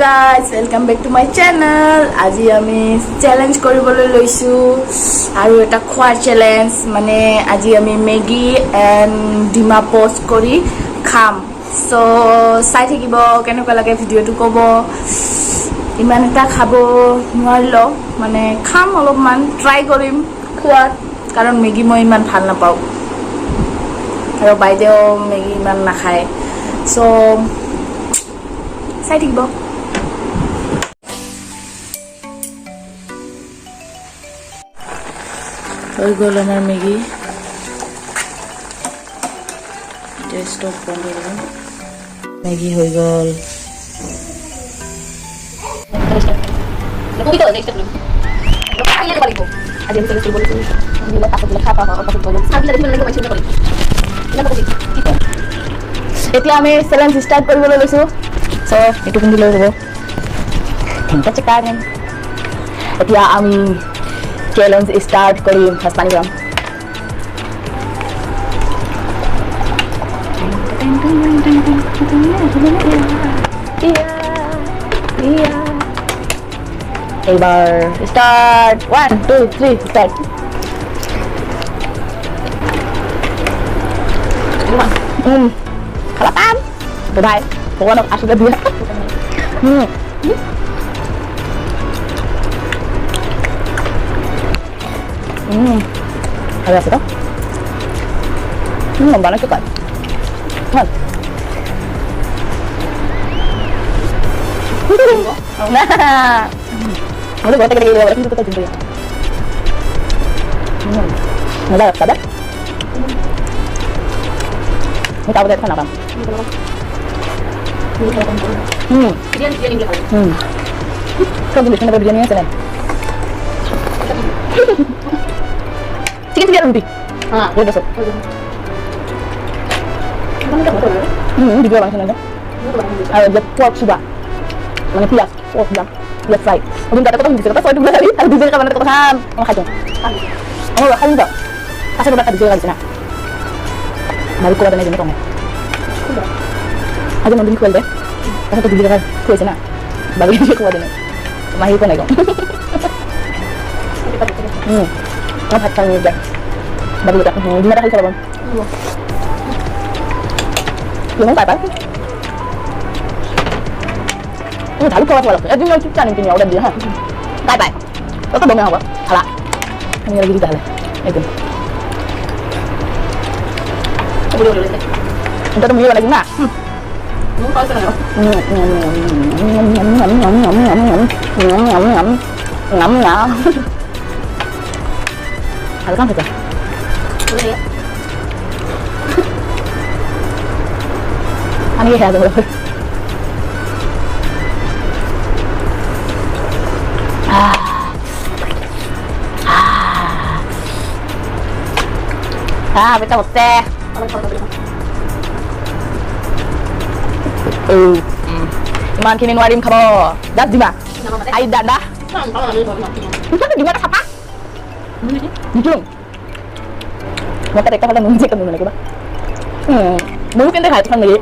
guys, welcome back to my channel. আজি আমি challenge কৰিবলৈ লৈছো আৰু এটা খোৱাৰ চ্যালেঞ্জ মানে আজি আমি মেগি এন্ড ডিমা পোস্ট কৰি খাম সো চাই থাকিব কেনেকুৱা লাগে ভিডিওটো ক'ব ইমান এটা খাব নোৱাৰিলো মানে খাম অলপমান ট্ৰাই কৰিম খোৱাত কাৰণ মেগি মই ইমান ভাল নাপাওঁ আৰু বাইদেউ মেগি ইমান নাখায় সো চাই থাকিব হৈ গ'ল আমাৰ মেগি টেষ্টটো বন্ধ কৰিম মেগি হৈ গ'ল Pupito, next step. Kaya na balik ko. Adi mo sa balik ko. Hindi na takot lakha pa ako kapag tulog. Sabi na din mo lang ko balik. Ila ko kasi. এতিয়া আমি challenge start কৰিবলৈ লৈছো so এটো কিন্তু লৈ হ'ব ঠিক আছে কাৰেন এতিয়া আমি চ্যালেঞ্জ ষ্টাৰ্ট কৰিম ফাৰ্ষ্ট পানী গৰম এইবাৰ start 1 2 3 start Kalatan. Bye. Pokoknya asli dia. Ada apa tuh? Banyak juga. Nah. Udah gue tegak lagi kita jumpa ya. Nggak ada kabar? Ini tahu dari sana bang? Kau tulis nama berjadinya sana. Chicken lebih. Udah besok. Dijual langsung aja. Ada pork sudah. Mana pias? Pork sudah. Pias fry. Belum tak ada kau bisa. Kau soal dua kali. Ada dijual kapan ada kau ham? Mau kacau. Oh, kau enggak? Asal kau dapat dijual di sana. Baru kau ada nih kamu. Ada mau beli kuel deh. Asal kau dijual kuel sana. Baru dia kau ada nih. Mahir kau nih kau. Kau hat kau juga. Baru dah. Di mana kali kau bang? Yang mau apa? Thả lúc coi thôi là chúng chúng ta nên tìm nhau đây gì hả? Bye bye. Có đồ nào không? Hả lại. Anh nghe là gì đây? Đây kìa. Kita tunggu lagi nak. Mau kau sana? Ngắm. Ada kan saja. Boleh ya. Ani ya ada boleh. Kita một xe. Cuman kini nuarin kamu. Dah di mana? Ayo dah. Di mana siapa? Di Jung. Mau kita kalau nunggu kan nunggu lagi, mungkin deh hari lagi.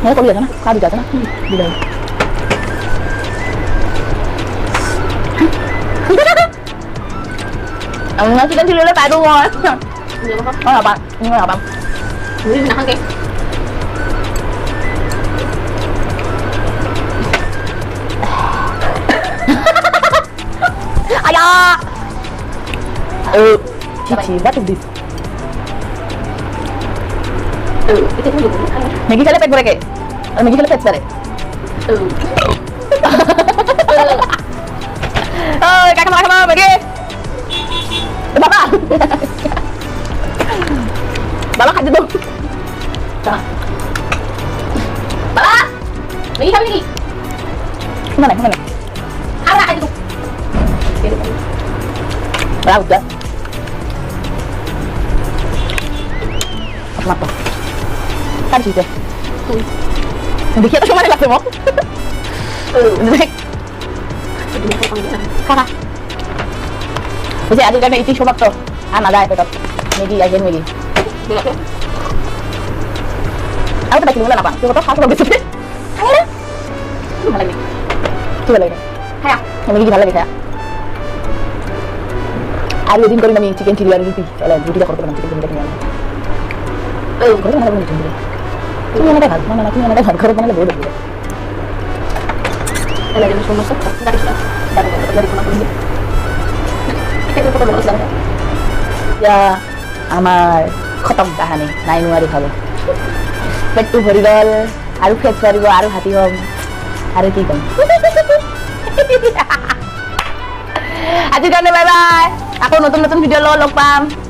Mau kau lihat sana? Kau di sana? Di dalam. Chị đến lấy bài luôn rồi. Nó là bạn, nhưng mà là bạn. Đi nào kìa. Ai da. Chị bắt được đi. Itu pun juga. Maggie saya lepet mereka. Maggie saya lepet sekali. Kakak sama Maggie. Bapak. Bapak aja dong. Bapak. Lagi kami lagi. Mana? Arah aja tuh. Bapak udah. Apa? Kan sih deh. Dikit cuma nih lah semua. Kakak. Kasi ada kan itu shomak tuh. Ada tetap. Maggie aja Maggie. আৰু এটা কিনিবলৈ নাপাম তোৰ কথা খাব বেছি খাই না ভাল লাগে কি ভাল লাগে খায়া আমি কি ভাল লাগে খায়া আৰু এদিন কৰিম আমি চিকেন চিলি আৰু ৰুটি দেখৰ কৰিম চিকেন চিলি কিনি এই ঘৰত বনাব নিদিম তুমি এনেকৈ ভাল মানে তুমি এনেকৈ ভাল ঘৰত বনালে বহুত ভাল এলা যেন সমস্যা দাঁড়িয়ে এতিয়া আমাৰ খতম কাহানী নাই নোৱাৰি খাব পেটটো ভৰি গ'ল আৰু ফেট পাৰিব আৰু হাতী হ'ম আৰু কি ক'ম আজিৰ কাৰণে বাই বাই আকৌ নতুন নতুন ভিডিঅ' লগ পাম